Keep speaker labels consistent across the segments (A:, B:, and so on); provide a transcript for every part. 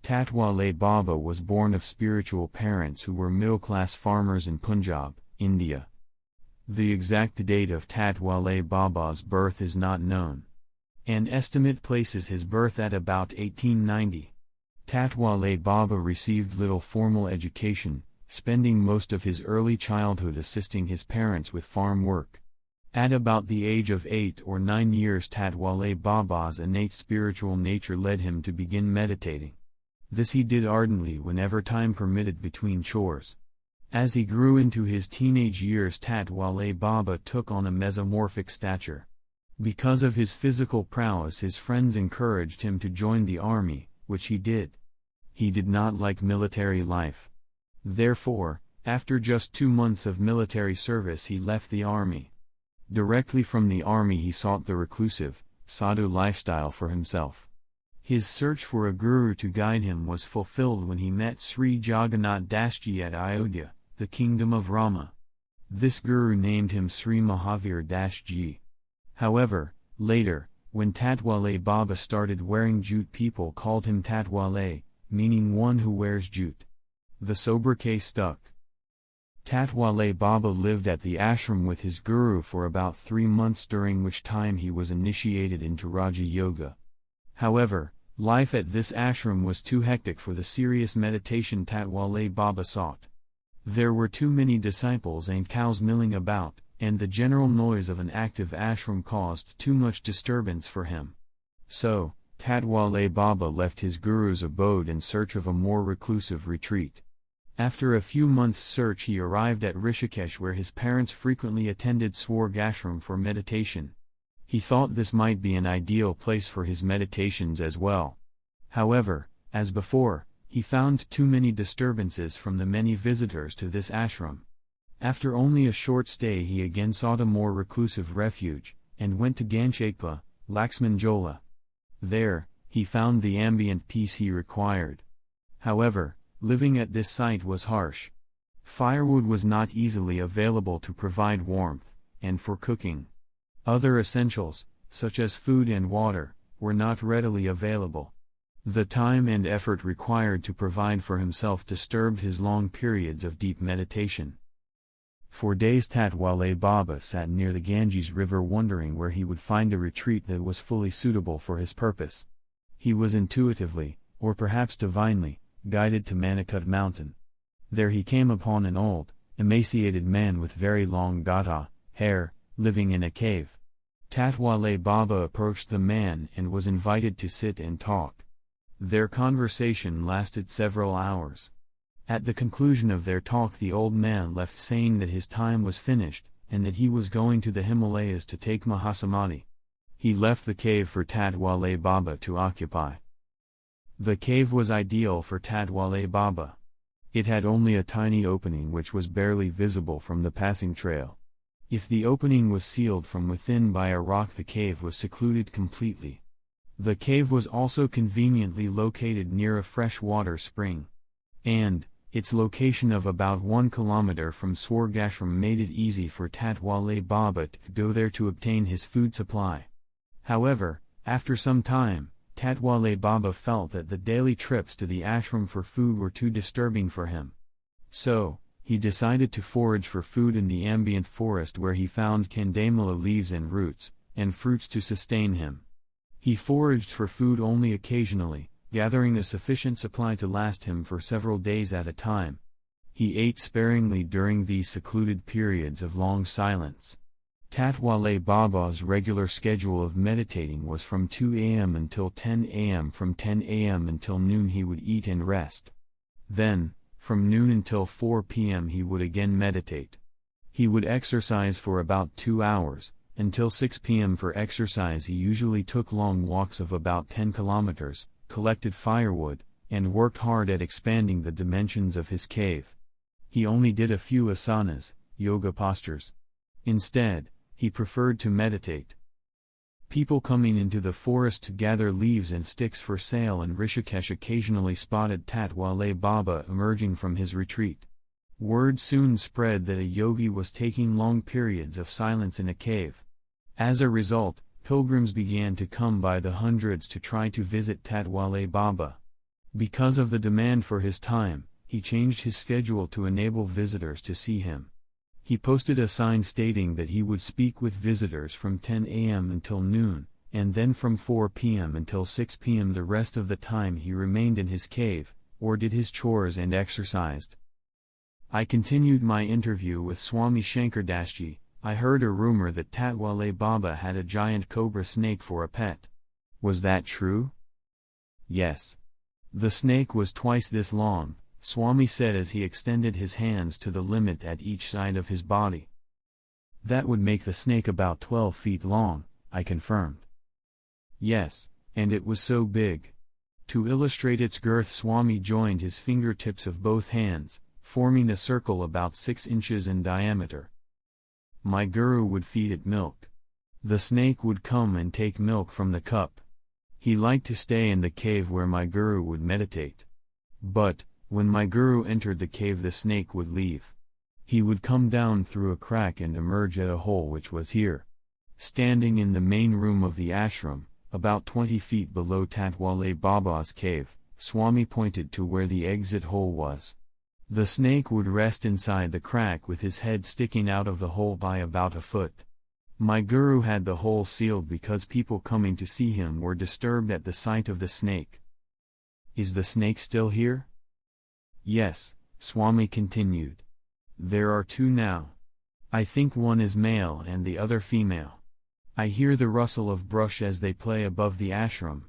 A: Tat Wale Baba was born of spiritual parents who were middle-class farmers in Punjab, India. The exact date of Tat Wale Baba's birth is not known. An estimate places his birth at about 1890. Tat Wale Baba received little formal education, spending most of his early childhood assisting his parents with farm work. At about the age of 8 or 9 years, Tat Wale Baba's innate spiritual nature led him to begin meditating. This he did ardently whenever time permitted between chores. As he grew into his teenage years, Tat Wale Baba took on a mesomorphic stature. Because of his physical prowess, his friends encouraged him to join the army, which he did. He did not like military life. Therefore, after just 2 months of military service, he left the army. Directly from the army he sought the reclusive, sadhu lifestyle for himself. His search for a guru to guide him was fulfilled when he met Sri Jagannath Dasji Ji at Ayodhya, the kingdom of Rama. This guru named him Sri Mahavir Dash Ji. However, later, when Tat Wale Baba started wearing jute, people called him Tat Wale, meaning one who wears jute. The sobriquet stuck. Tat Wale Baba lived at the ashram with his guru for about 3 months, during which time he was initiated into Raja Yoga. However, life at this ashram was too hectic for the serious meditation Tat Wale Baba sought. There were too many disciples and cows milling about, and the general noise of an active ashram caused too much disturbance for him. So, Tat Wale Baba left his guru's abode in search of a more reclusive retreat. After a few months' search, he arrived at Rishikesh, where his parents frequently attended Swargashram for meditation. He thought this might be an ideal place for his meditations as well. However, as before, he found too many disturbances from the many visitors to this ashram. After only a short stay, he again sought a more reclusive refuge, and went to Ganshekpa, Laxmanjola. There, he found the ambient peace he required. However, living at this site was harsh. Firewood was not easily available to provide warmth, and for cooking, other essentials, such as food and water, were not readily available. The time and effort required to provide for himself disturbed his long periods of deep meditation. For days Tat Wale Baba sat near the Ganges river, wondering where he would find a retreat that was fully suitable for his purpose. He was intuitively, or perhaps divinely, guided to Manakut mountain. There he came upon an old, emaciated man with very long gata hair, living in a cave. Tat Wale Baba approached the man and was invited to sit and talk. Their conversation lasted several hours. At the conclusion of their talk, the old man left, saying that his time was finished, and that he was going to the Himalayas to take Mahasamadhi. He left the cave for Tat Wale Baba to occupy. The cave was ideal for Tat Wale Baba. It had only a tiny opening which was barely visible from the passing trail. If the opening was sealed from within by a rock, the cave was secluded completely. The cave was also conveniently located near a freshwater spring. And, its location of about 1 kilometer from Swargashram made it easy for Tat Wale Baba to go there to obtain his food supply. However, after some time, Tat Wale Baba felt that the daily trips to the ashram for food were too disturbing for him. So, he decided to forage for food in the ambient forest, where he found kandamala leaves and roots, and fruits to sustain him. He foraged for food only occasionally, gathering a sufficient supply to last him for several days at a time. He ate sparingly during these secluded periods of long silence. Tat Wale Baba's regular schedule of meditating was from 2 a.m. until 10 a.m. From 10 a.m. until noon he would eat and rest. Then, from noon until 4 p.m. he would again meditate. He would exercise for about 2 hours, until 6 p.m. For exercise he usually took long walks of about 10 kilometers, collected firewood, and worked hard at expanding the dimensions of his cave. He only did a few asanas, yoga postures. Instead, he preferred to meditate. People coming into the forest to gather leaves and sticks for sale in Rishikesh occasionally spotted Tat Wale Baba emerging from his retreat. Word soon spread that a yogi was taking long periods of silence in a cave. As a result, pilgrims began to come by the hundreds to try to visit Tat Wale Baba. Because of the demand for his time, he changed his schedule to enable visitors to see him. He posted a sign stating that he would speak with visitors from 10 a.m. until noon, and then from 4 p.m. until 6 p.m. The rest of the time he remained in his cave, or did his chores and exercised. I continued my interview with Swami Shankar Dasji. I heard a rumor that Tat Wale Baba had a giant cobra snake for a pet. Was that true? Yes. The snake was twice this long, Swami said as he extended his hands to the limit at each side of his body. That would make the snake about 12 feet long, I confirmed. Yes, and it was so big. To illustrate its girth, Swami joined his fingertips of both hands, forming a circle about 6 inches in diameter. My guru would feed it milk. The snake would come and take milk from the cup. He liked to stay in the cave where my guru would meditate. But, when my guru entered the cave, the snake would leave. He would come down through a crack and emerge at a hole which was here. Standing in the main room of the ashram, about 20 feet below Tat Wale Baba's cave, Swami pointed to where the exit hole was. The snake would rest inside the crack with his head sticking out of the hole by about a foot. My guru had the hole sealed because people coming to see him were disturbed at the sight of the snake. Is the snake still here? Yes, Swami continued. There are 2 now. I think one is male and the other female. I hear the rustle of brush as they play above the ashram.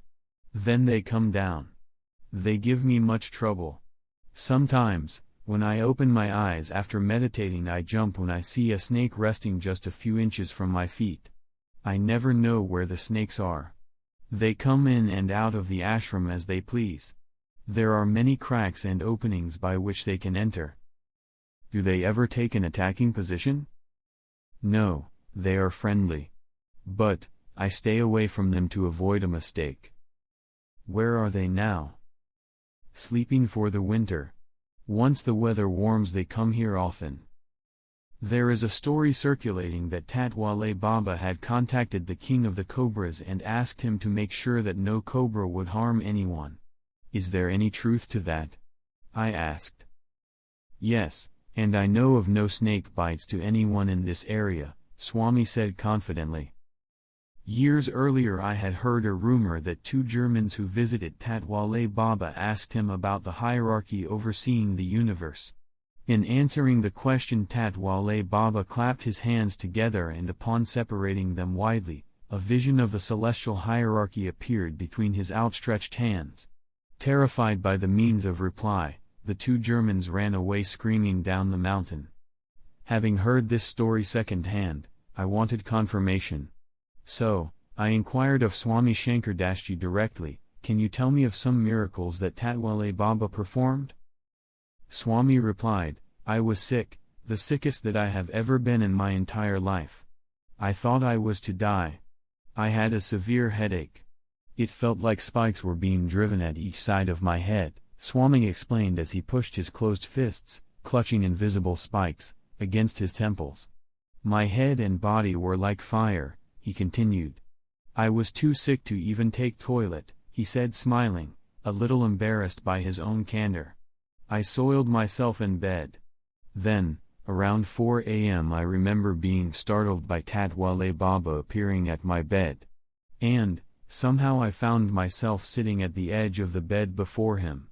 A: Then they come down. They give me much trouble. Sometimes, when I open my eyes after meditating, I jump when I see a snake resting just a few inches from my feet. I never know where the snakes are. They come in and out of the ashram as they please. There are many cracks and openings by which they can enter. Do they ever take an attacking position? No, they are friendly. But, I stay away from them to avoid a mistake. Where are they now? Sleeping for the winter. Once the weather warms, they come here often. There is a story circulating that Tat Wale Baba had contacted the king of the cobras and asked him to make sure that no cobra would harm anyone. Is there any truth to that? I asked. Yes, and I know of no snake bites to anyone in this area, Swami said confidently. Years earlier I had heard a rumor that 2 Germans who visited Tat Wale Baba asked him about the hierarchy overseeing the universe. In answering the question, Tat Wale Baba clapped his hands together, and upon separating them widely, a vision of the celestial hierarchy appeared between his outstretched hands. Terrified by the means of reply, the 2 Germans ran away screaming down the mountain. Having heard this story second-hand, I wanted confirmation. So, I inquired of Swami Shankar Dasji directly, can you tell me of some miracles that Tat Wale Baba performed? Swami replied, I was sick, the sickest that I have ever been in my entire life. I thought I was to die. I had a severe headache. It felt like spikes were being driven at each side of my head, Swami explained as he pushed his closed fists, clutching invisible spikes, against his temples. My head and body were like fire, he continued. I was too sick to even take toilet, he said smiling, a little embarrassed by his own candor. I soiled myself in bed. Then, around 4 a.m. I remember being startled by Tat Wale Baba appearing at my bed. And, somehow I found myself sitting at the edge of the bed before him.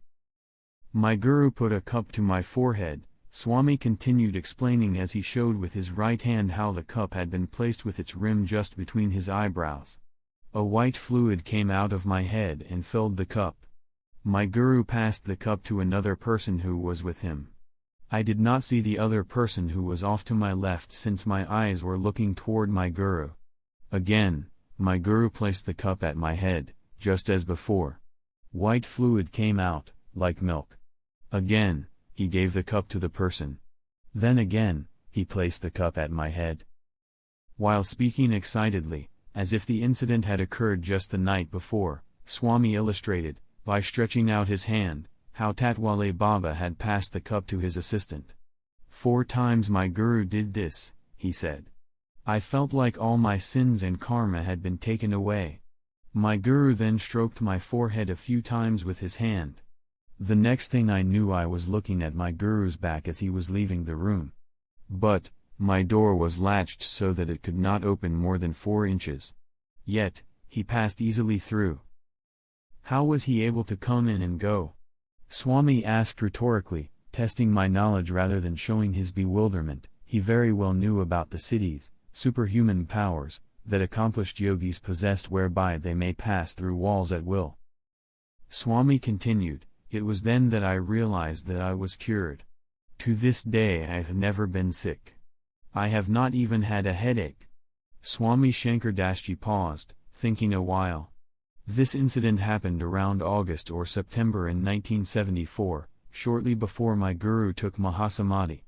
A: My guru put a cup to my forehead, Swami continued explaining as he showed with his right hand how the cup had been placed with its rim just between his eyebrows. A white fluid came out of my head and filled the cup. My guru passed the cup to another person who was with him. I did not see the other person who was off to my left since my eyes were looking toward my guru. Again, my guru placed the cup at my head, just as before. White fluid came out, like milk. Again, he gave the cup to the person. Then again, he placed the cup at my head. While speaking excitedly, as if the incident had occurred just the night before, Swami illustrated, by stretching out his hand, how Tat Wale Baba had passed the cup to his assistant. 4 times my guru did this, he said. I felt like all my sins and karma had been taken away. My guru then stroked my forehead a few times with his hand. The next thing I knew, I was looking at my guru's back as he was leaving the room. But my door was latched so that it could not open more than 4 inches. Yet he passed easily through. How was he able to come in and go? Swami asked rhetorically, testing my knowledge rather than showing his bewilderment. He very well knew about the siddhis, superhuman powers, that accomplished yogis possessed, whereby they may pass through walls at will. Swami continued, "It was then that I realized that I was cured. To this day I have never been sick. I have not even had a headache." Swami Shankar Dasji paused, thinking a while. This incident happened around August or September in 1974, shortly before my guru took Mahasamadhi.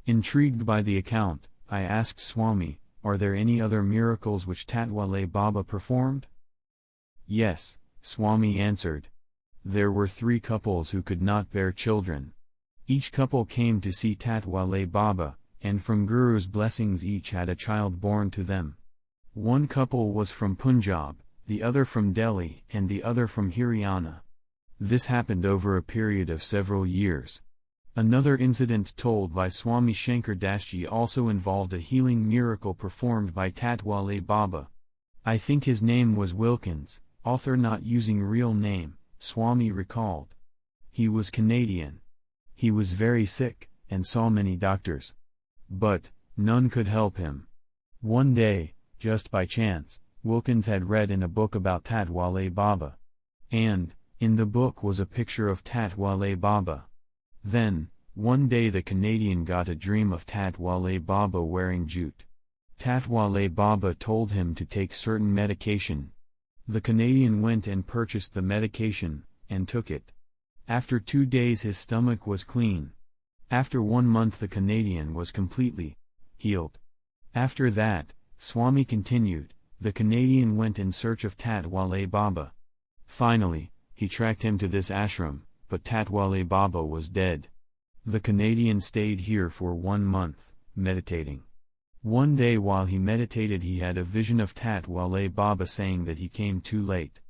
A: Intrigued by the account, I asked Swami, "Are there any other miracles which Tat Wale Baba performed?" "Yes," Swami answered. "There were 3 couples who could not bear children. Each couple came to see Tat Wale Baba, and from Guru's blessings each had a child born to them. One couple was from Punjab, the other from Delhi, and the other from Haryana. This happened over a period of several years." Another incident told by Swami Shankar Dasji also involved a healing miracle performed by Tat Wale Baba. I think his name was Wilkins, author not using real name, Swami recalled. He was Canadian. He was very sick, and saw many doctors. But none could help him. One day, just by chance, Wilkins had read in a book about Tat Wale Baba. And in the book was a picture of Tat Wale Baba. Then, one day the Canadian got a dream of Tat Wale Baba wearing jute. Tat Wale Baba told him to take certain medication. The Canadian went and purchased the medication, and took it. After 2 days his stomach was clean. After 1 month the Canadian was completely healed. After that, Swami continued, the Canadian went in search of Tat Wale Baba. Finally, he tracked him to this ashram, but Tat Wale Baba was dead. The Canadian stayed here for 1 month, meditating. One day while he meditated he had a vision of Tat Wale Baba saying that he came too late.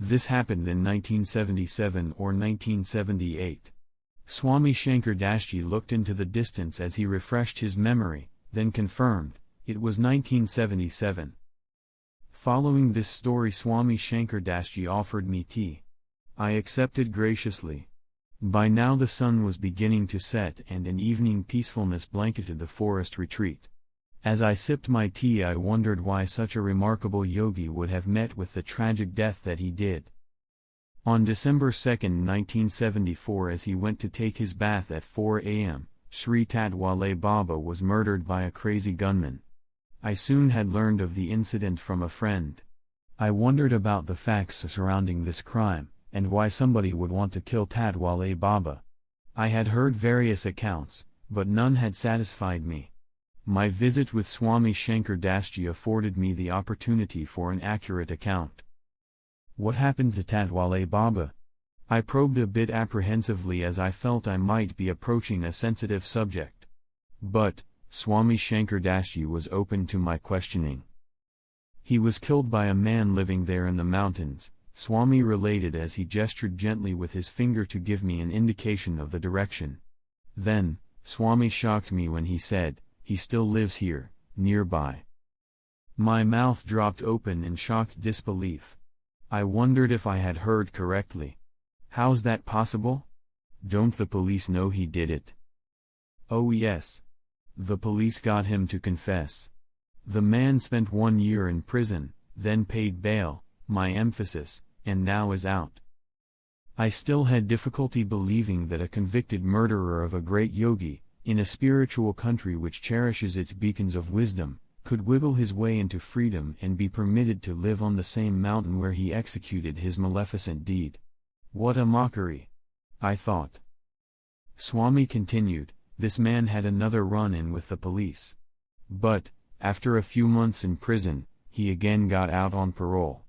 A: This happened in 1977 or 1978. Swami Shankar Dasji looked into the distance as he refreshed his memory, then confirmed, it was 1977. Following this story, Swami Shankar Dasji offered me tea. I accepted graciously. By now the sun was beginning to set and an evening peacefulness blanketed the forest retreat. As I sipped my tea I wondered why such a remarkable yogi would have met with the tragic death that he did. On December 2, 1974, as he went to take his bath at 4 a.m., Sri Tat Wale Baba was murdered by a crazy gunman. I soon had learned of the incident from a friend. I wondered about the facts surrounding this crime, and why somebody would want to kill Tat Wale Baba. I had heard various accounts, but none had satisfied me. My visit with Swami Shankar Dasji afforded me the opportunity for an accurate account. What happened to Tat Wale Baba? I probed a bit apprehensively as I felt I might be approaching a sensitive subject. But Swami Shankar Dasji was open to my questioning. He was killed by a man living there in the mountains, Swami related as he gestured gently with his finger to give me an indication of the direction. Then, Swami shocked me when he said, he still lives here, nearby. My mouth dropped open in shocked disbelief. I wondered if I had heard correctly. How's that possible? Don't the police know he did it? Oh yes. The police got him to confess. The man spent 1 year in prison, then paid bail, my emphasis, and now is out. I still had difficulty believing that a convicted murderer of a great yogi, in a spiritual country which cherishes its beacons of wisdom, could wiggle his way into freedom and be permitted to live on the same mountain where he executed his maleficent deed. What a mockery! I thought. Swami continued, this man had another run-in with the police. But, after a few months in prison, he again got out on parole.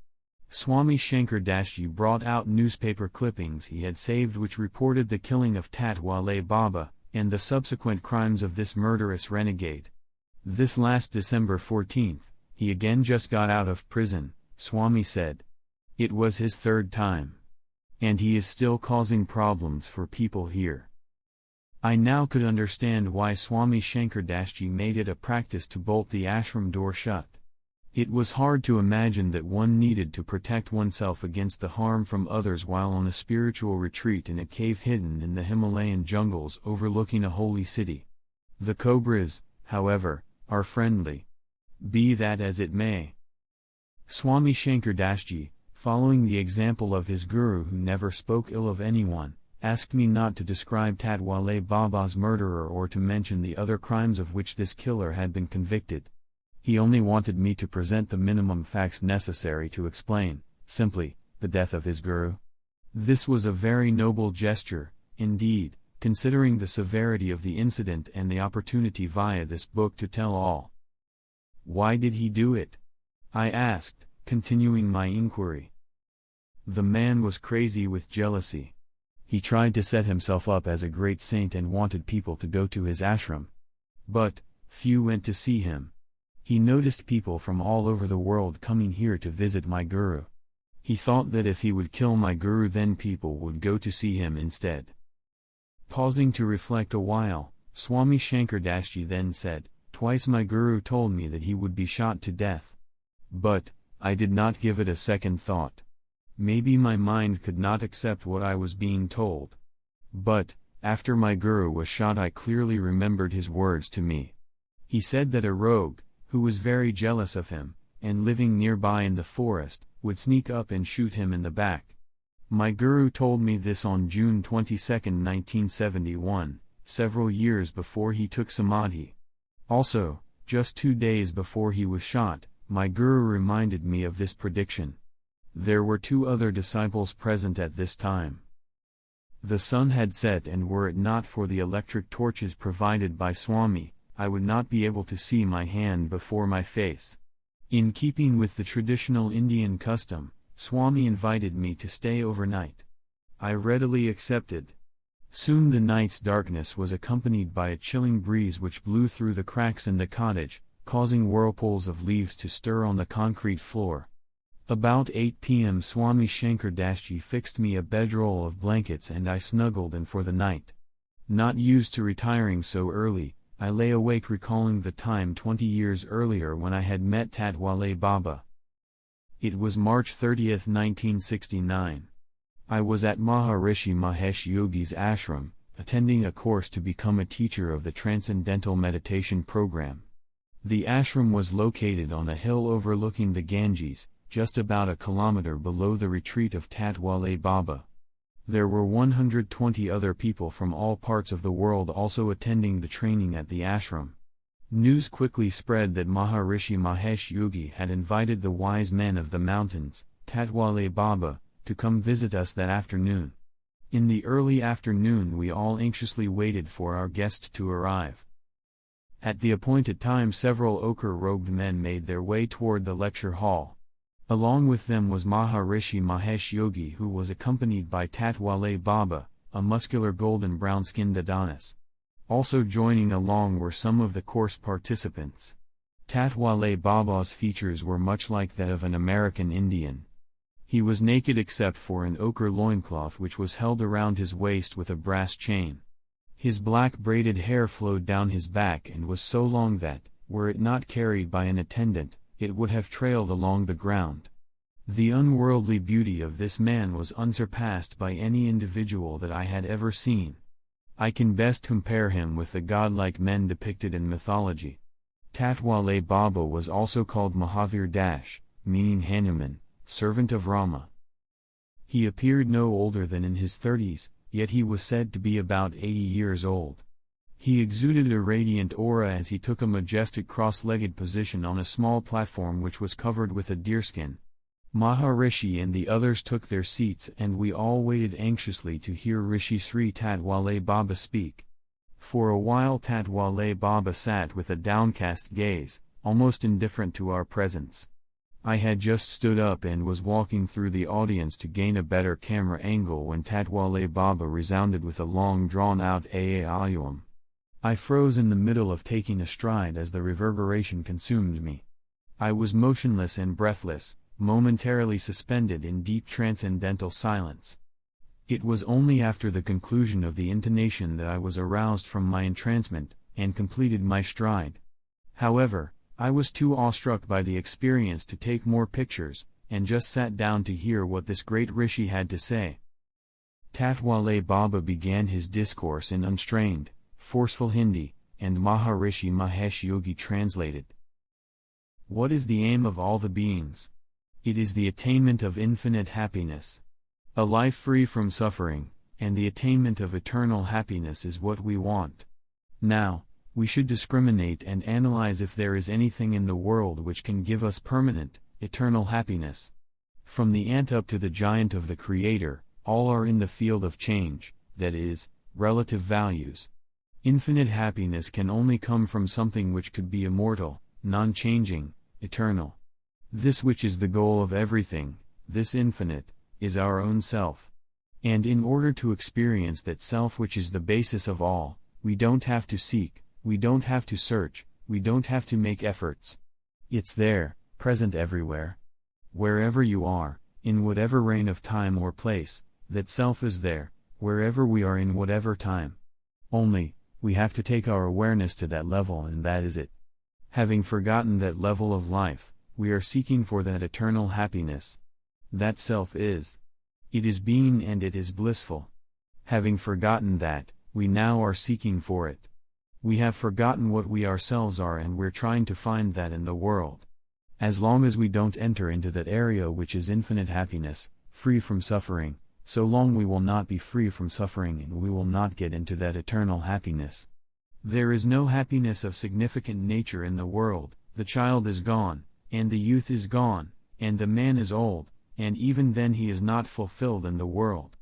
A: Swami Shankar Dasji brought out newspaper clippings he had saved which reported the killing of Tat Wale Baba, and the subsequent crimes of this murderous renegade. This last December 14th, he again just got out of prison, Swami said. It was his 3rd time. And he is still causing problems for people here. I now could understand why Swami Shankar Das Ji made it a practice to bolt the ashram door shut. It was hard to imagine that one needed to protect oneself against the harm from others while on a spiritual retreat in a cave hidden in the Himalayan jungles overlooking a holy city. The cobras, however, are friendly. Be that as it may. Swami Shankar Das Ji, following the example of his guru who never spoke ill of anyone, asked me not to describe Tat Wale Baba's murderer or to mention the other crimes of which this killer had been convicted. He only wanted me to present the minimum facts necessary to explain, simply, the death of his guru. This was a very noble gesture, indeed, considering the severity of the incident and the opportunity via this book to tell all. Why did he do it? I asked, continuing my inquiry. The man was crazy with jealousy. He tried to set himself up as a great saint and wanted people to go to his ashram. But, few went to see him. He noticed people from all over the world coming here to visit my guru. He thought that if he would kill my guru then people would go to see him instead. Pausing to reflect a while, Swami Shankar Das Ji then said, "Twice my guru told me that he would be shot to death. But, I did not give it a second thought. Maybe my mind could not accept what I was being told. But, after my guru was shot I clearly remembered his words to me. He said that a rogue, who was very jealous of him, and living nearby in the forest, would sneak up and shoot him in the back. My guru told me this on June 22, 1971, several years before he took samadhi. Also, just 2 days before he was shot, my guru reminded me of this prediction. There were 2 other disciples present at this time. The sun had set and were it not for the electric torches provided by Swami, I would not be able to see my hand before my face. In keeping with the traditional Indian custom, Swami invited me to stay overnight. I readily accepted. Soon the night's darkness was accompanied by a chilling breeze which blew through the cracks in the cottage, causing whirlpools of leaves to stir on the concrete floor. About 8 p.m. Swami Shankar Das Ji fixed me a bedroll of blankets and I snuggled in for the night. Not used to retiring so early, I lay awake recalling the time 20 years earlier when I had met Tat Wale Baba. It was March 30, 1969. I was at Maharishi Mahesh Yogi's ashram, attending a course to become a teacher of the Transcendental Meditation program. The ashram was located on a hill overlooking the Ganges, just about a kilometer below the retreat of Tat Wale Baba. There were 120 other people from all parts of the world also attending the training at the ashram. News quickly spread that Maharishi Mahesh Yogi had invited the wise men of the mountains, Tat Wale Baba, to come visit us that afternoon. In the early afternoon we all anxiously waited for our guest to arrive. At the appointed time several ochre-robed men made their way toward the lecture hall. Along with them was Maharishi Mahesh Yogi who was accompanied by Tat Wale Baba, a muscular golden brown-skinned Adonis. Also joining along were some of the course participants. Tat Wale Baba's features were much like that of an American Indian. He was naked except for an ochre loincloth which was held around his waist with a brass chain. His black braided hair flowed down his back and was so long that, were it not carried by an attendant, it would have trailed along the ground. The unworldly beauty of this man was unsurpassed by any individual that I had ever seen. I can best compare him with the godlike men depicted in mythology. Tat Wale Baba was also called Mahavir Dash, meaning Hanuman, servant of Rama. He appeared no older than in his 30s, yet he was said to be about 80 years old. He exuded a radiant aura as he took a majestic cross-legged position on a small platform which was covered with a deerskin. Maharishi and the others took their seats and we all waited anxiously to hear Rishi Sri Tat Wale Baba speak. For a while Tat Wale Baba sat with a downcast gaze, almost indifferent to our presence. I had just stood up and was walking through the audience to gain a better camera angle when Tat Wale Baba resounded with a long drawn-out Aayum. I froze in the middle of taking a stride as the reverberation consumed me. I was motionless and breathless, momentarily suspended in deep transcendental silence. It was only after the conclusion of the intonation that I was aroused from my entrancement, and completed my stride. However, I was too awestruck by the experience to take more pictures, and just sat down to hear what this great rishi had to say. Tat Wale Baba began his discourse in unstrained, forceful Hindi, and Maharishi Mahesh Yogi translated. What is the aim of all the beings? It is the attainment of infinite happiness. A life free from suffering, and the attainment of eternal happiness is what we want. Now, we should discriminate and analyze if there is anything in the world which can give us permanent, eternal happiness. From the ant up to the giant of the Creator, all are in the field of change, that is, relative values. Infinite happiness can only come from something which could be immortal, non-changing, eternal. This which is the goal of everything, this infinite, is our own self. And in order to experience that self which is the basis of all, we don't have to seek, we don't have to search, we don't have to make efforts. It's there, present everywhere. Wherever you are, in whatever reign of time or place, that self is there, wherever we are in whatever time. Only, we have to take our awareness to that level, and that is it. Having forgotten that level of life, we are seeking for that eternal happiness. That self is. It is being and it is blissful. Having forgotten that, we now are seeking for it. We have forgotten what we ourselves are, and we're trying to find that in the world. As long as we don't enter into that area which is infinite happiness, free from suffering, so long we will not be free from suffering, and we will not get into that eternal happiness. There is no happiness of significant nature in the world. The child is gone, and the youth is gone, and the man is old, and even then he is not fulfilled in the world.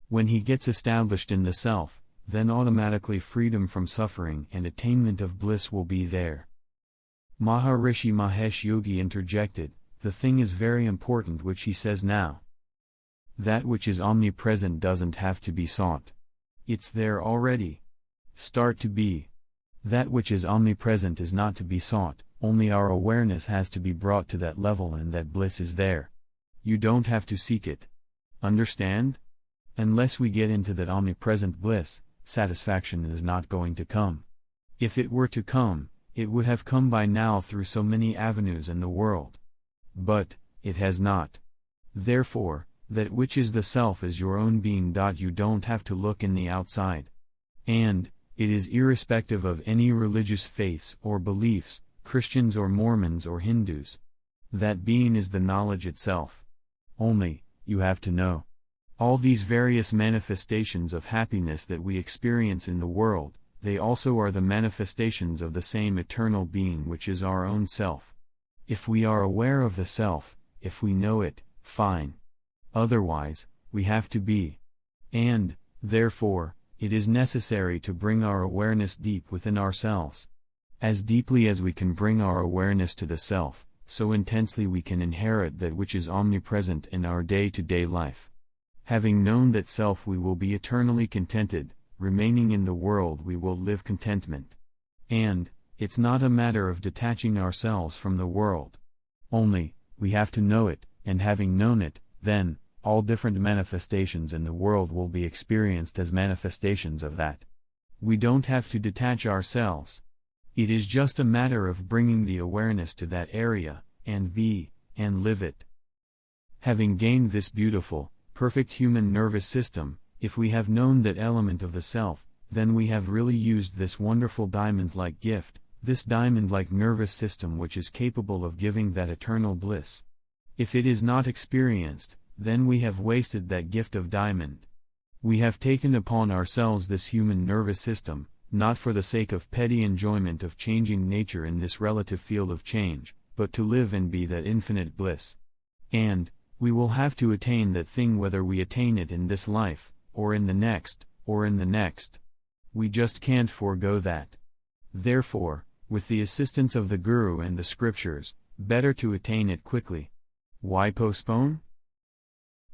A: When he gets established in the self, then automatically freedom from suffering and attainment of bliss will be there. Maharishi Mahesh Yogi interjected, the thing is very important which he says now. That which is omnipresent doesn't have to be sought. It's there already. Start to be. That which is omnipresent is not to be sought, only our awareness has to be brought to that level, and that bliss is there. You don't have to seek it. Understand? Unless we get into that omnipresent bliss, satisfaction is not going to come. If it were to come, it would have come by now through so many avenues in the world. But, it has not. Therefore, that which is the self is your own being. You don't have to look in the outside. And, it is irrespective of any religious faiths or beliefs, Christians or Mormons or Hindus. That being is the knowledge itself. Only, you have to know. All these various manifestations of happiness that we experience in the world, they also are the manifestations of the same eternal being which is our own self. If we are aware of the self, if we know it, fine. Otherwise, we have to be. And, therefore, it is necessary to bring our awareness deep within ourselves. As deeply as we can bring our awareness to the self, so intensely we can inherit that which is omnipresent in our day-to-day life. Having known that self, we will be eternally contented. Remaining in the world, we will live contentment. And, it's not a matter of detaching ourselves from the world. Only, we have to know it, and having known it, then, all different manifestations in the world will be experienced as manifestations of that. We don't have to detach ourselves. It is just a matter of bringing the awareness to that area, and be, and live it. Having gained this beautiful, perfect human nervous system, if we have known that element of the self, then we have really used this wonderful diamond-like gift, this diamond-like nervous system which is capable of giving that eternal bliss. If it is not experienced, then we have wasted that gift of diamond. We have taken upon ourselves this human nervous system, not for the sake of petty enjoyment of changing nature in this relative field of change, but to live and be that infinite bliss. And, we will have to attain that thing whether we attain it in this life, or in the next, or in the next. We just can't forego that. Therefore, with the assistance of the Guru and the scriptures, better to attain it quickly. Why postpone?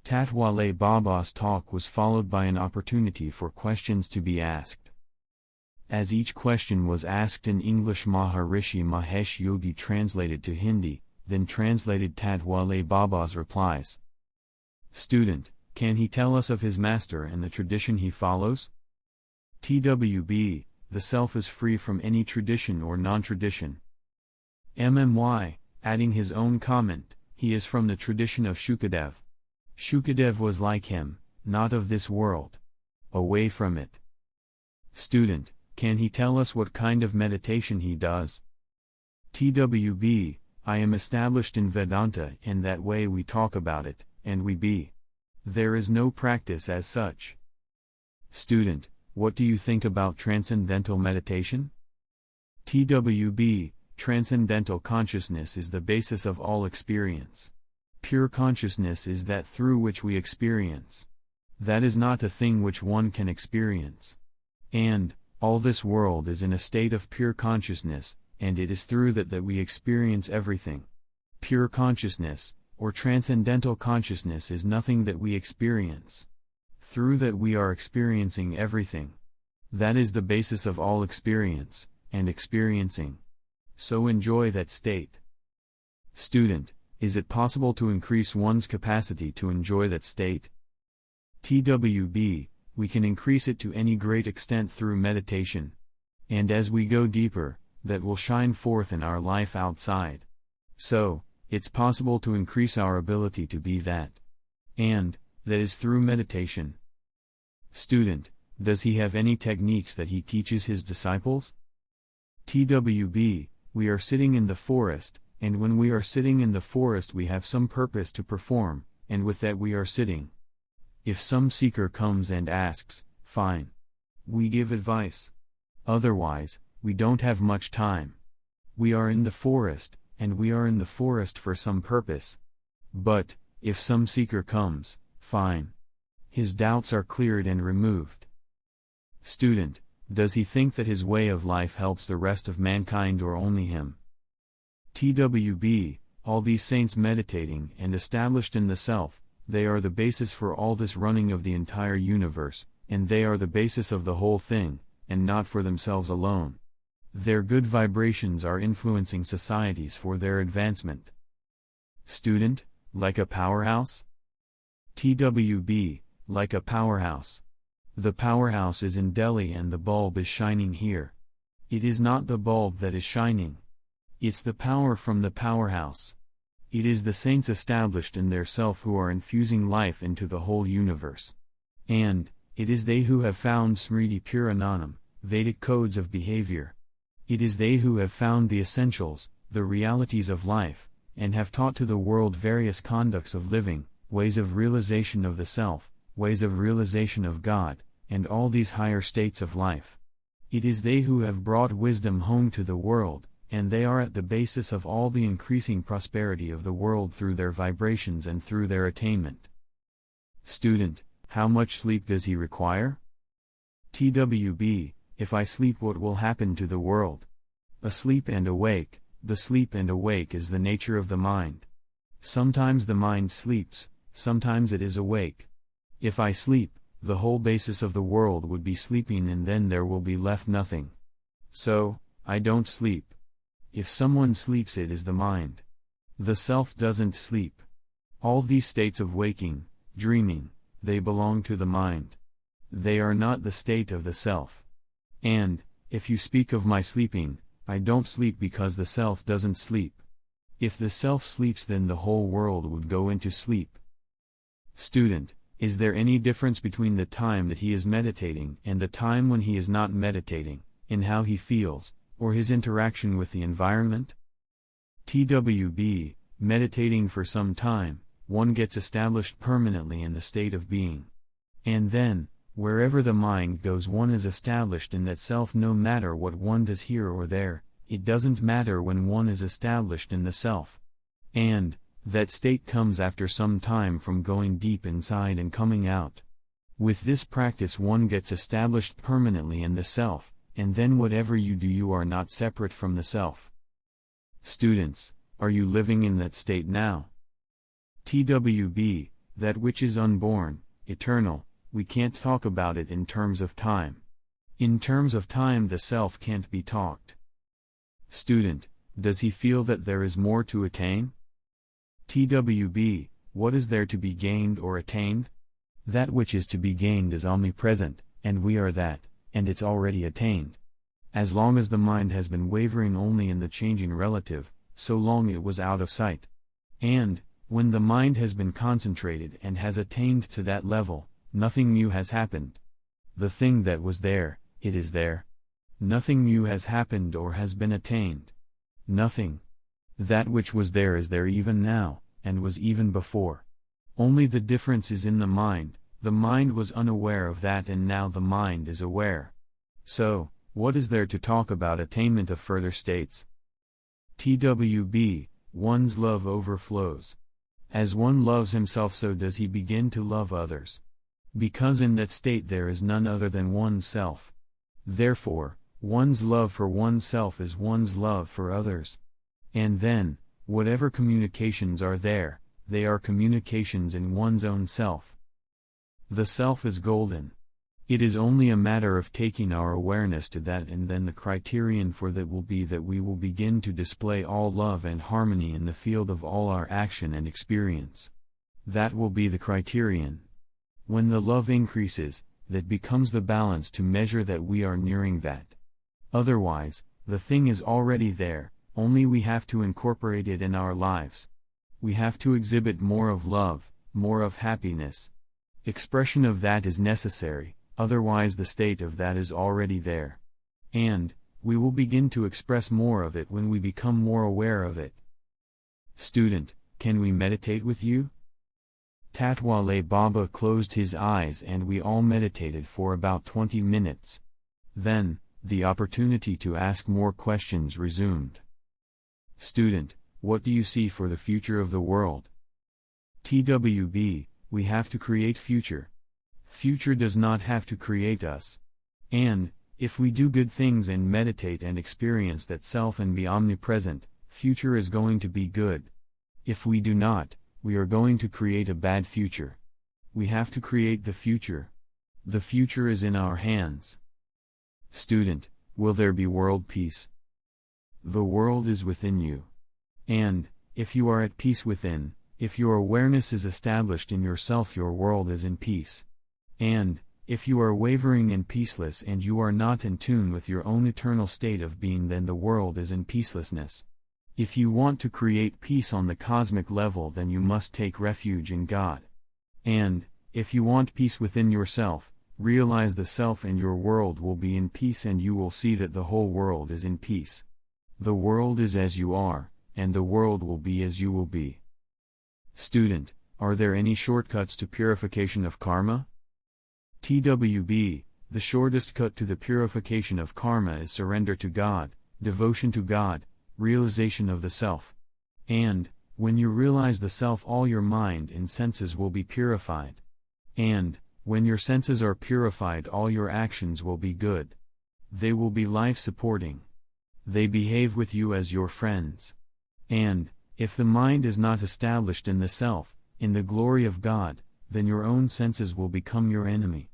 A: Tat Wale Baba's talk was followed by an opportunity for questions to be asked. As each question was asked in English, Maharishi Mahesh Yogi translated to Hindi, then translated Tat Wale Baba's replies. Student, Can he tell us of his master and the tradition he follows? TWB, the self is free from any tradition or non-tradition. MMY, adding his own comment, he is from the tradition of Shukadev. Shukadev was like him, not of this world. Away from it. Student, can he tell us what kind of meditation he does? TWB, I am established in Vedanta and that way we talk about it, and we be. There is no practice as such. Student, what do you think about transcendental meditation? TWB, transcendental consciousness is the basis of all experience. Pure consciousness is that through which we experience. That is not a thing which one can experience. And, all this world is in a state of pure consciousness, and it is through that we experience everything. Pure consciousness, or transcendental consciousness is nothing that we experience. Through that we are experiencing everything. That is the basis of all experience, and experiencing. So enjoy that state. Student, is it possible to increase one's capacity to enjoy that state? TWB, we can increase it to any great extent through meditation. And as we go deeper, that will shine forth in our life outside. So, it's possible to increase our ability to be that. And, that is through meditation. Student, does he have any techniques that he teaches his disciples? TWB, we are sitting in the forest, and when we are sitting in the forest we have some purpose to perform, and with that we are sitting. If some seeker comes and asks, fine. We give advice. Otherwise, we don't have much time. We are in the forest, and we are in the forest for some purpose. But, if some seeker comes, fine. His doubts are cleared and removed. Student, does he think that his way of life helps the rest of mankind or only him? TWB, all these saints meditating and established in the self, they are the basis for all this running of the entire universe, and they are the basis of the whole thing, and not for themselves alone. Their good vibrations are influencing societies for their advancement. Student, like a powerhouse? TWB, like a powerhouse. The powerhouse is in Delhi and the bulb is shining here. It is not the bulb that is shining. It's the power from the powerhouse. It is the saints established in their self who are infusing life into the whole universe. And, it is they who have found Smriti Purananam, Vedic codes of behavior. It is they who have found the essentials, the realities of life, and have taught to the world various conducts of living, ways of realization of the self, ways of realization of God, and all these higher states of life. It is they who have brought wisdom home to the world, and they are at the basis of all the increasing prosperity of the world through their vibrations and through their attainment. Student, how much sleep does he require? TWB, if I sleep what will happen to the world? Asleep and awake, the sleep and awake is the nature of the mind. Sometimes the mind sleeps, sometimes it is awake. If I sleep, the whole basis of the world would be sleeping and then there will be left nothing. So, I don't sleep. If someone sleeps it is the mind. The self doesn't sleep. All these states of waking, dreaming, they belong to the mind. They are not the state of the self. And, if you speak of my sleeping, I don't sleep because the self doesn't sleep. If the self sleeps then the whole world would go into sleep. Student, is there any difference between the time that he is meditating and the time when he is not meditating, in how he feels, or his interaction with the environment? TWB, meditating for some time, one gets established permanently in the state of being. And then, wherever the mind goes one is established in that self no matter what one does here or there, it doesn't matter when one is established in the self. And, that state comes after some time from going deep inside and coming out. With this practice one gets established permanently in the self, and then whatever you do you are not separate from the self. Students, are you living in that state now? TWB, that which is unborn, eternal, we can't talk about it in terms of time. In terms of time the self can't be talked. Student, does he feel that there is more to attain? TWB, what is there to be gained or attained? That which is to be gained is omnipresent, and we are that, and it's already attained. As long as the mind has been wavering only in the changing relative, so long it was out of sight. And, when the mind has been concentrated and has attained to that level, nothing new has happened. The thing that was there, it is there. Nothing new has happened or has been attained. Nothing. That which was there is there even now, and was even before. Only the difference is in the mind. The mind was unaware of that, and now the mind is aware. So, what is there to talk about attainment of further states? TWB, one's love overflows. As one loves himself, so does he begin to love others. Because in that state there is none other than oneself. Therefore, one's love for oneself is one's love for others. And then, whatever communications are there, they are communications in one's own self. The self is golden. It is only a matter of taking our awareness to that, and then the criterion for that will be that we will begin to display all love and harmony in the field of all our action and experience. That will be the criterion. When the love increases, that becomes the balance to measure that we are nearing that. Otherwise, the thing is already there, only we have to incorporate it in our lives. We have to exhibit more of love, more of happiness. Expression of that is necessary, otherwise the state of that is already there. And, we will begin to express more of it when we become more aware of it. Student, can we meditate with you? Tat Wale Baba closed his eyes and we all meditated for about 20 minutes. Then, the opportunity to ask more questions resumed. Student, what do you see for the future of the world? TWB, we have to create future. Future does not have to create us. And, if we do good things and meditate and experience that self and be omnipresent, future is going to be good. If we do not, we are going to create a bad future. We have to create the future. The future is in our hands. Student, will there be world peace? The world is within you. And, if you are at peace within, if your awareness is established in yourself, your world is in peace. And, if you are wavering and peaceless and you are not in tune with your own eternal state of being, then the world is in peacelessness. If you want to create peace on the cosmic level, then you must take refuge in God. And, if you want peace within yourself, realize the self and your world will be in peace, and you will see that the whole world is in peace. The world is as you are, and the world will be as you will be. Student, are there any shortcuts to purification of karma? TWB, the shortest cut to the purification of karma is surrender to God, devotion to God, realization of the self. And, when you realize the self, all your mind and senses will be purified. And, when your senses are purified, all your actions will be good. They will be life-supporting. They behave with you as your friends. And, if the mind is not established in the self, in the glory of God, then your own senses will become your enemy.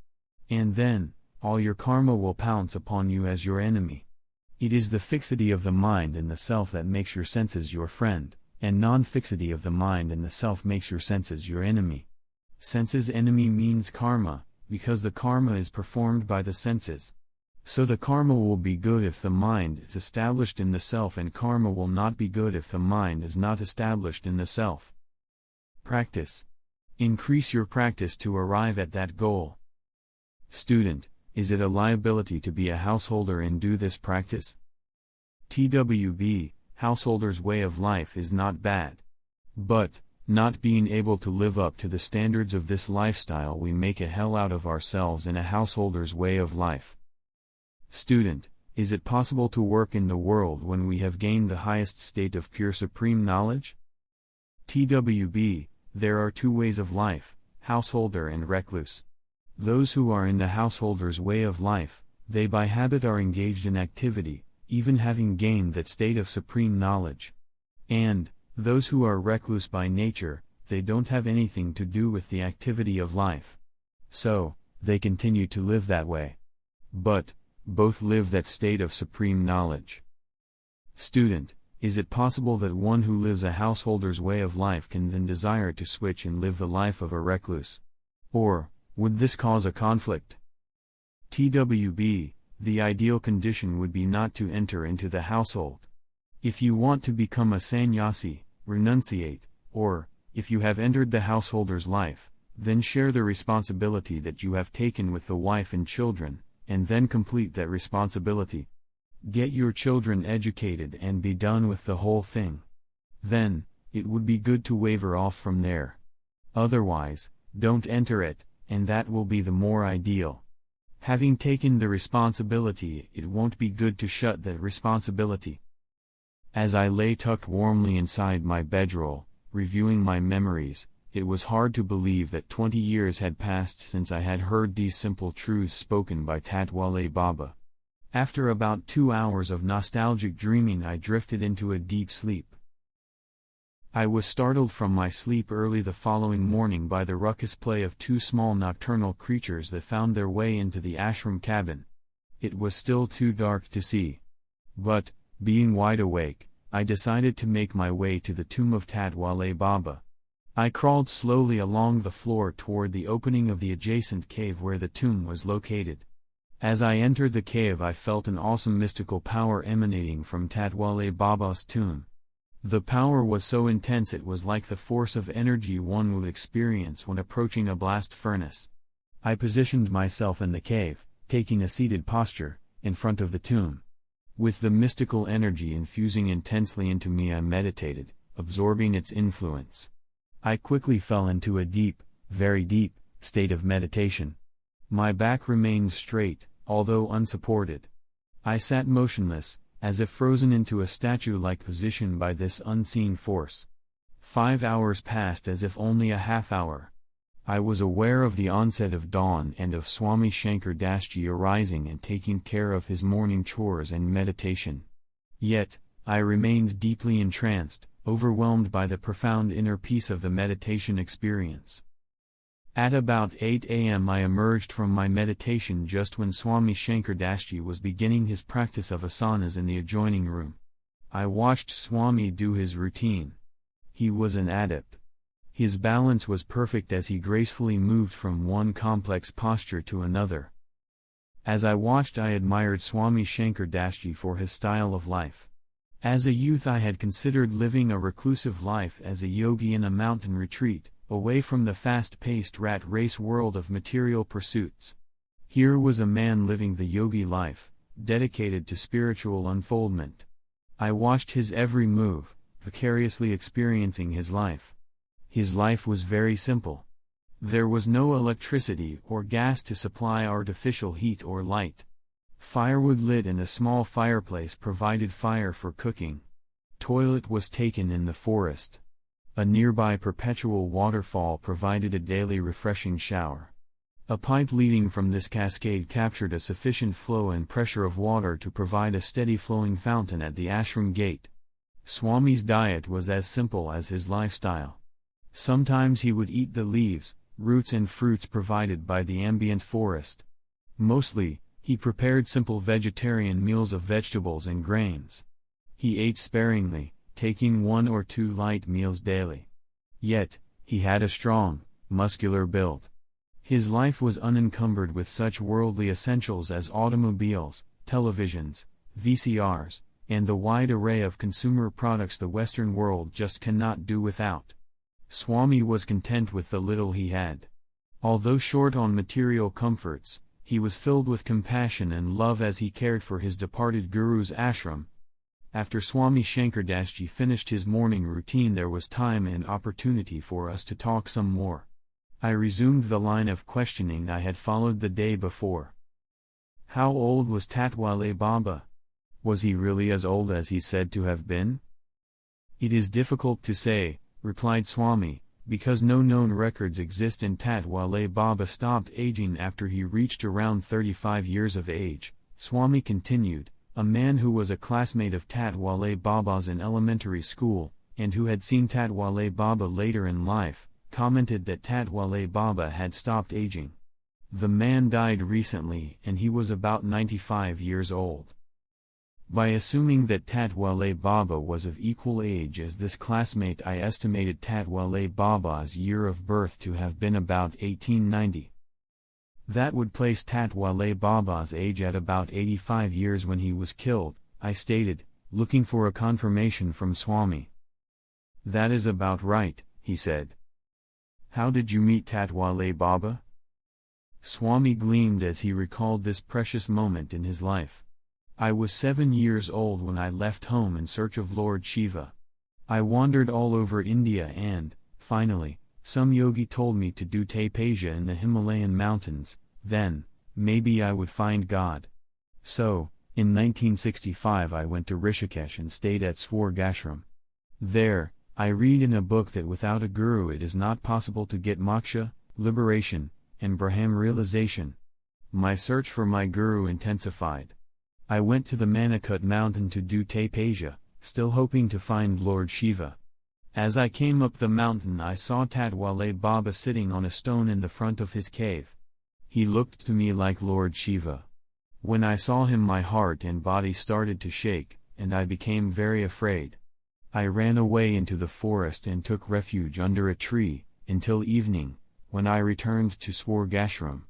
A: And then, all your karma will pounce upon you as your enemy. It is the fixity of the mind in the self that makes your senses your friend, and non-fixity of the mind in the self makes your senses your enemy. Senses enemy means karma, because the karma is performed by the senses. So the karma will be good if the mind is established in the self, and karma will not be good if the mind is not established in the self. Practice. Increase your practice to arrive at that goal. Student, is it a liability to be a householder and do this practice? TWB, householder's way of life is not bad. But, not being able to live up to the standards of this lifestyle, we make a hell out of ourselves in a householder's way of life. Student, is it possible to work in the world when we have gained the highest state of pure supreme knowledge? TWB, there are two ways of life, householder and recluse. Those who are in the householder's way of life, they by habit are engaged in activity, even having gained that state of supreme knowledge. And, those who are recluse by nature, they don't have anything to do with the activity of life. So, they continue to live that way. But, both live that state of supreme knowledge. Student, is it possible that one who lives a householder's way of life can then desire to switch and live the life of a recluse? Or, Would this cause a conflict? TWB, the ideal condition would be not to enter into the household. If you want to become a sannyasi, renunciate, or, if you have entered the householder's life, then share the responsibility that you have taken with the wife and children, and then complete that responsibility. Get your children educated and be done with the whole thing. Then, it would be good to waver off from there. Otherwise, don't enter it, and that will be the more ideal. Having taken the responsibility, it won't be good to shut that responsibility. As I lay tucked warmly inside my bedroll, reviewing my memories, it was hard to believe that 20 years had passed since I had heard these simple truths spoken by Tat Wale Baba. After about 2 hours of nostalgic dreaming, I drifted into a deep sleep. I was startled from my sleep early the following morning by the ruckus play of 2 small nocturnal creatures that found their way into the ashram cabin. It was still too dark to see. But, being wide awake, I decided to make my way to the tomb of Tat Wale Baba. I crawled slowly along the floor toward the opening of the adjacent cave where the tomb was located. As I entered the cave, I felt an awesome mystical power emanating from Tat Wale Baba's tomb. The power was so intense it was like the force of energy one would experience when approaching a blast furnace. I positioned myself in the cave, taking a seated posture, in front of the tomb. With the mystical energy infusing intensely into me, I meditated, absorbing its influence. I quickly fell into a deep, very deep, state of meditation. My back remained straight, although unsupported. I sat motionless, as if frozen into a statue-like position by this unseen force. 5 hours passed as if only a half hour. I was aware of the onset of dawn and of Swami Shankar Dash Ji arising and taking care of his morning chores and meditation. Yet, I remained deeply entranced, overwhelmed by the profound inner peace of the meditation experience. At about 8 a.m. I emerged from my meditation just when Swami Shankar Dash Ji was beginning his practice of asanas in the adjoining room. I watched Swami do his routine. He was an adept. His balance was perfect as he gracefully moved from one complex posture to another. As I watched, I admired Swami Shankar Dash Ji for his style of life. As a youth, I had considered living a reclusive life as a yogi in a mountain retreat, away from the fast-paced rat race world of material pursuits. Here was a man living the yogi life, dedicated to spiritual unfoldment. I watched his every move, vicariously experiencing his life. His life was very simple. There was no electricity or gas to supply artificial heat or light. Firewood lit in a small fireplace provided fire for cooking. Toilet was taken in the forest. A nearby perpetual waterfall provided a daily refreshing shower. A pipe leading from this cascade captured a sufficient flow and pressure of water to provide a steady flowing fountain at the ashram gate. Swami's diet was as simple as his lifestyle. Sometimes he would eat the leaves, roots and fruits provided by the ambient forest. Mostly, he prepared simple vegetarian meals of vegetables and grains. He ate sparingly, taking 1 or 2 light meals daily. Yet, he had a strong, muscular build. His life was unencumbered with such worldly essentials as automobiles, televisions, VCRs, and the wide array of consumer products the Western world just cannot do without. Swami was content with the little he had. Although short on material comforts, he was filled with compassion and love as he cared for his departed guru's ashram. After Swami Shankar Dash Ji finished his morning routine, there was time and opportunity for us to talk some more. I resumed the line of questioning I had followed the day before. How old was Tat Wale Baba? Was he really as old as he said to have been? It is difficult to say, replied Swami, because no known records exist, and Tat Wale Baba stopped aging after he reached around 35 years of age. Swami continued. A man who was a classmate of Tat Wale Baba's in elementary school, and who had seen Tat Wale Baba later in life, commented that Tat Wale Baba had stopped aging. The man died recently and he was about 95 years old. By assuming that Tat Wale Baba was of equal age as this classmate, I estimated Tat Wale Baba's year of birth to have been about 1890. That would place Tat Wale Baba's age at about 85 years when he was killed, I stated, looking for a confirmation from Swami. That is about right, he said. How did you meet Tat Wale Baba? Swami gleamed as he recalled this precious moment in his life. I was 7 years old when I left home in search of Lord Shiva. I wandered all over India and, finally, some yogi told me to do tapasya in the Himalayan mountains, then, maybe I would find God. So, in 1965 I went to Rishikesh and stayed at Swargashram. There, I read in a book that without a guru it is not possible to get moksha, liberation, and Brahman realization. My search for my guru intensified. I went to the Manakut mountain to do tapasya, still hoping to find Lord Shiva. As I came up the mountain I saw Tat Wale Baba sitting on a stone in the front of his cave. He looked to me like Lord Shiva. When I saw him my heart and body started to shake, and I became very afraid. I ran away into the forest and took refuge under a tree, until evening, when I returned to Swargashram.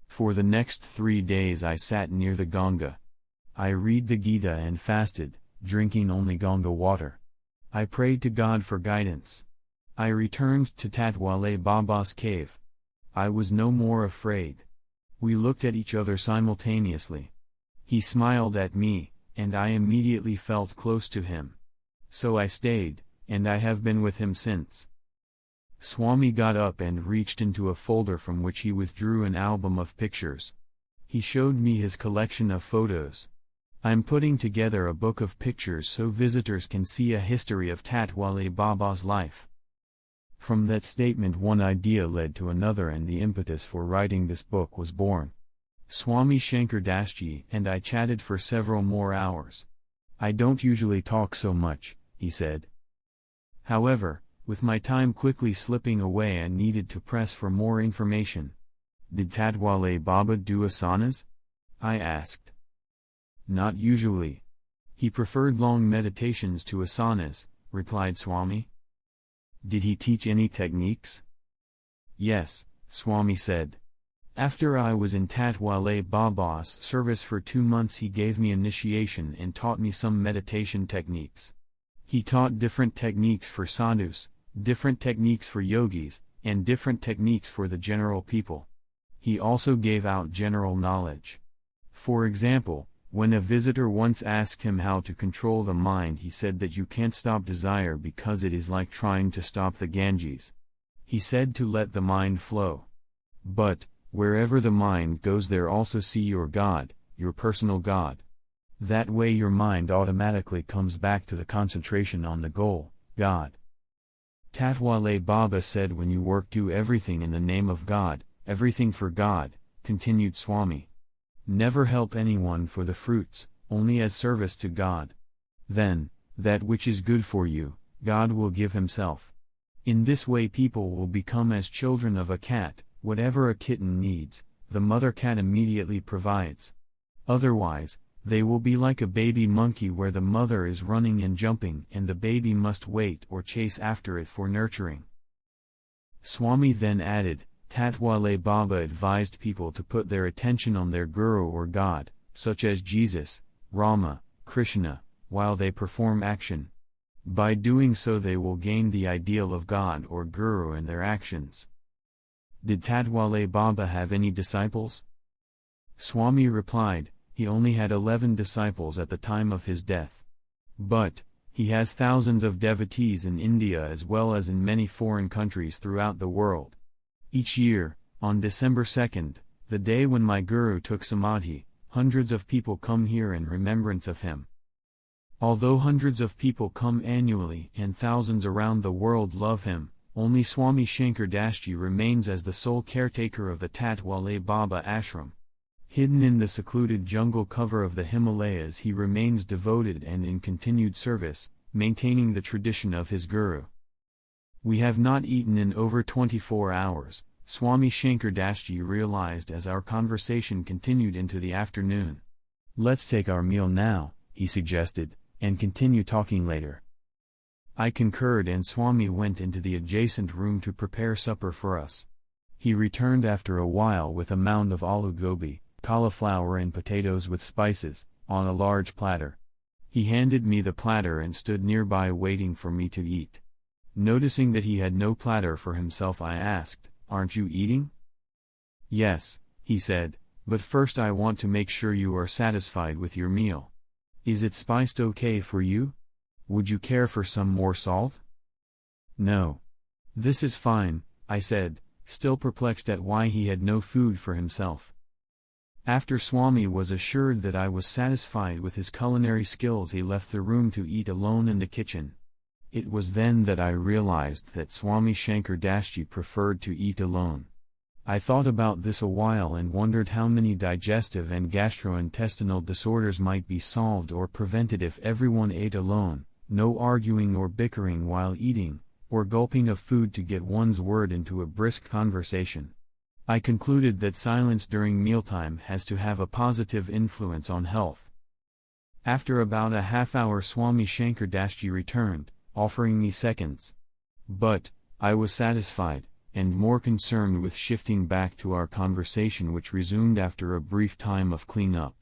A: For the next 3 days I sat near the Ganga. I read the Gita and fasted, drinking only Ganga water. I prayed to God for guidance. I returned to Tat Wale Baba's cave. I was no more afraid. We looked at each other simultaneously. He smiled at me, and I immediately felt close to him. So I stayed, and I have been with him since. Swami got up and reached into a folder from which he withdrew an album of pictures. He showed me his collection of photos. I'm putting together a book of pictures so visitors can see a history of Tat Wale Baba's life. From that statement one idea led to another and the impetus for writing this book was born. Swami Shankar Das Ji and I chatted for several more hours. I don't usually talk so much, he said. However, with my time quickly slipping away I needed to press for more information. Did Tat Wale Baba do asanas? I asked. Not usually. He preferred long meditations to asanas, replied Swami. Did he teach any techniques? Yes, Swami said. After I was in Tat Wale Baba's service for 2 months he gave me initiation and taught me some meditation techniques. He taught different techniques for sadhus, different techniques for yogis, and different techniques for the general people. He also gave out general knowledge. For example, when a visitor once asked him how to control the mind he said that you can't stop desire because it is like trying to stop the Ganges. He said to let the mind flow. But, wherever the mind goes there also see your God, your personal God. That way your mind automatically comes back to the concentration on the goal, God. Tat Wale Baba said when you work do everything in the name of God, everything for God, continued Swami. Never help anyone for the fruits, only as service to God. Then, that which is good for you, God will give himself. In this way people will become as children of a cat, whatever a kitten needs, the mother cat immediately provides. Otherwise, they will be like a baby monkey where the mother is running and jumping and the baby must wait or chase after it for nurturing. Swami then added, Tat Wale Baba advised people to put their attention on their guru or God, such as Jesus, Rama, Krishna, while they perform action. By doing so they will gain the ideal of God or guru in their actions. Did Tat Wale Baba have any disciples? Swami replied, he only had 11 disciples at the time of his death. But, he has thousands of devotees in India as well as in many foreign countries throughout the world. Each year, on December 2nd, the day when my guru took samadhi, hundreds of people come here in remembrance of him. Although hundreds of people come annually and thousands around the world love him, only Swami Shankar Das Ji remains as the sole caretaker of the Tat Wale Baba ashram. Hidden in the secluded jungle cover of the Himalayas he remains devoted and in continued service, maintaining the tradition of his guru. We have not eaten in over 24 hours, Swami Shankar Das Ji realized as our conversation continued into the afternoon. Let's take our meal now, he suggested, and continue talking later. I concurred and Swami went into the adjacent room to prepare supper for us. He returned after a while with a mound of aloo gobi, cauliflower and potatoes with spices, on a large platter. He handed me the platter and stood nearby waiting for me to eat. Noticing that he had no platter for himself, I asked, "Aren't you eating?" "Yes," he said, "but first I want to make sure you are satisfied with your meal. Is it spiced okay for you? Would you care for some more salt?" "No. This is fine," I said, still perplexed at why he had no food for himself. After Swami was assured that I was satisfied with his culinary skills, he left the room to eat alone in the kitchen. It was then that I realized that Swami Shankar Das Ji preferred to eat alone. I thought about this a while and wondered how many digestive and gastrointestinal disorders might be solved or prevented if everyone ate alone, no arguing or bickering while eating, or gulping of food to get one's word into a brisk conversation. I concluded that silence during mealtime has to have a positive influence on health. After about a half hour, Swami Shankar Das Ji returned, offering me seconds. But I was satisfied, and more concerned with shifting back to our conversation, which resumed after a brief time of clean-up.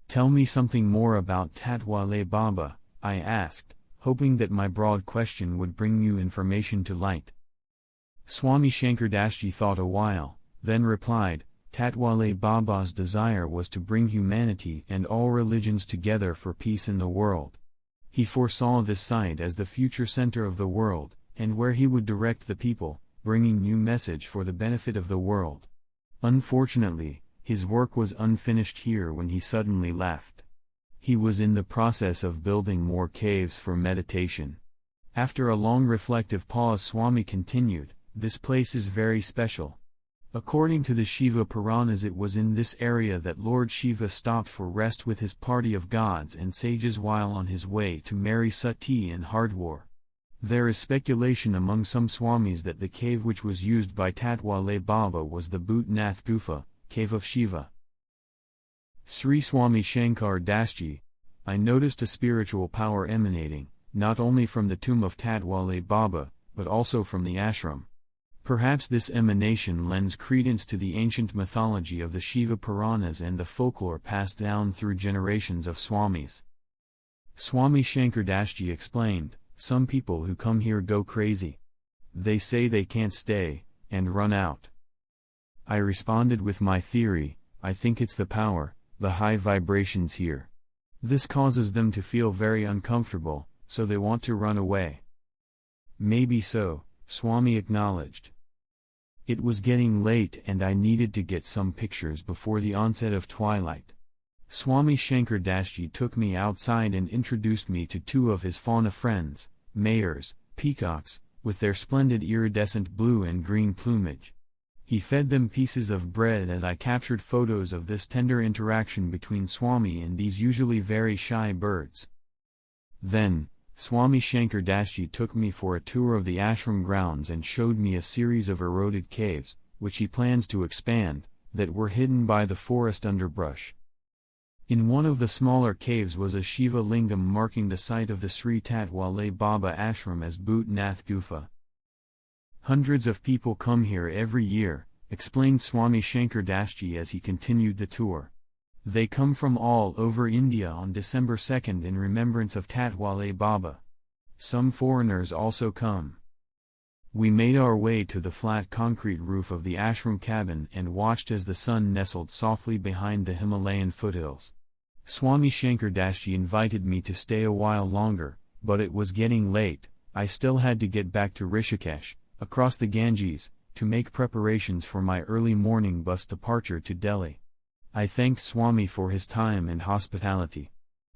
A: "Tell me something more about Tat Wale Baba," I asked, hoping that my broad question would bring new information to light. Swami Shankar Das Ji thought a while, then replied, "Tat Wale Baba's desire was to bring humanity and all religions together for peace in the world. He foresaw this site as the future center of the world, and where he would direct the people, bringing new message for the benefit of the world. Unfortunately, his work was unfinished here when he suddenly left. He was in the process of building more caves for meditation." After a long reflective pause, Swami continued, "This place is very special. According to the Shiva Puranas, it was in this area that Lord Shiva stopped for rest with his party of gods and sages while on his way to marry Sati in Hardwar. There is speculation among some Swamis that the cave which was used by Tat Wale Baba was the Bhutnath Gufa, cave of Shiva." Sri Swami Shankar Das Ji, I noticed a spiritual power emanating, not only from the tomb of Tat Wale Baba, but also from the ashram. Perhaps this emanation lends credence to the ancient mythology of the Shiva Puranas and the folklore passed down through generations of Swamis. Swami Shankar Das Ji explained, "Some people who come here go crazy. They say they can't stay, and run out." I responded with my theory, "I think it's the power, the high vibrations here. This causes them to feel very uncomfortable, so they want to run away." "Maybe so," Swami acknowledged. It was getting late and I needed to get some pictures before the onset of twilight. Swami Shankar Das Ji took me outside and introduced me to two of his fauna friends, mayors, peacocks, with their splendid iridescent blue and green plumage. He fed them pieces of bread as I captured photos of this tender interaction between Swami and these usually very shy birds. Then, Swami Shankar Das Ji took me for a tour of the ashram grounds and showed me a series of eroded caves, which he plans to expand, that were hidden by the forest underbrush. In one of the smaller caves was a Shiva lingam marking the site of the Sri Tat Wale Baba ashram as Bhutnath Gufa. "Hundreds of people come here every year," explained Swami Shankar Das Ji as he continued the tour. "They come from all over India on December 2nd in remembrance of Tat Wale Baba. Some foreigners also come." We made our way to the flat concrete roof of the ashram cabin and watched as the sun nestled softly behind the Himalayan foothills. Swami Shankar Das Ji invited me to stay a while longer, but it was getting late. I still had to get back to Rishikesh, across the Ganges, to make preparations for my early morning bus departure to Delhi. I thanked Swami for his time and hospitality.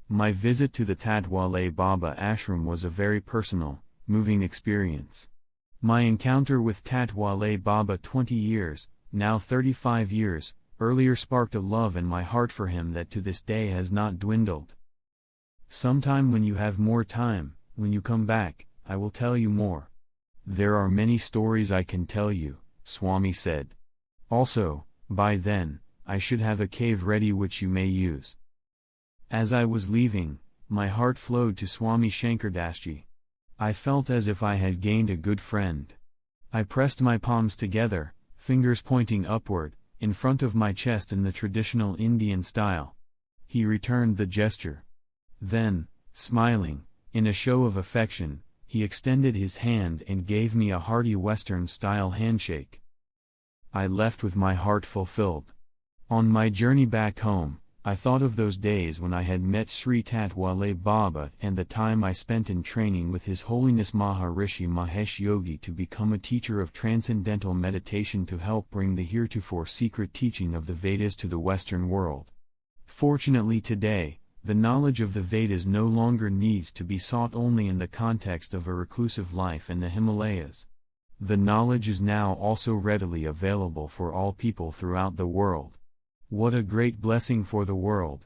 A: My visit to the Tat Wale Baba ashram was a very personal, moving experience. My encounter with Tat Wale Baba 20 years, now 35 years, earlier sparked a love in my heart for him that to this day has not dwindled. "Sometime when you have more time, when you come back, I will tell you more. There are many stories I can tell you," Swami said. "Also, by then, I should have a cave ready which you may use." As I was leaving, my heart flowed to Swami Shankar Das Ji. I felt as if I had gained a good friend. I pressed my palms together, fingers pointing upward, in front of my chest in the traditional Indian style. He returned the gesture. Then, smiling, in a show of affection, he extended his hand and gave me a hearty Western-style handshake. I left with my heart fulfilled. On my journey back home, I thought of those days when I had met Sri Tat Wale Baba and the time I spent in training with His Holiness Maharishi Mahesh Yogi to become a teacher of transcendental meditation to help bring the heretofore secret teaching of the Vedas to the Western world. Fortunately today, the knowledge of the Vedas no longer needs to be sought only in the context of a reclusive life in the Himalayas. The knowledge is now also readily available for all people throughout the world. What a great blessing for the world!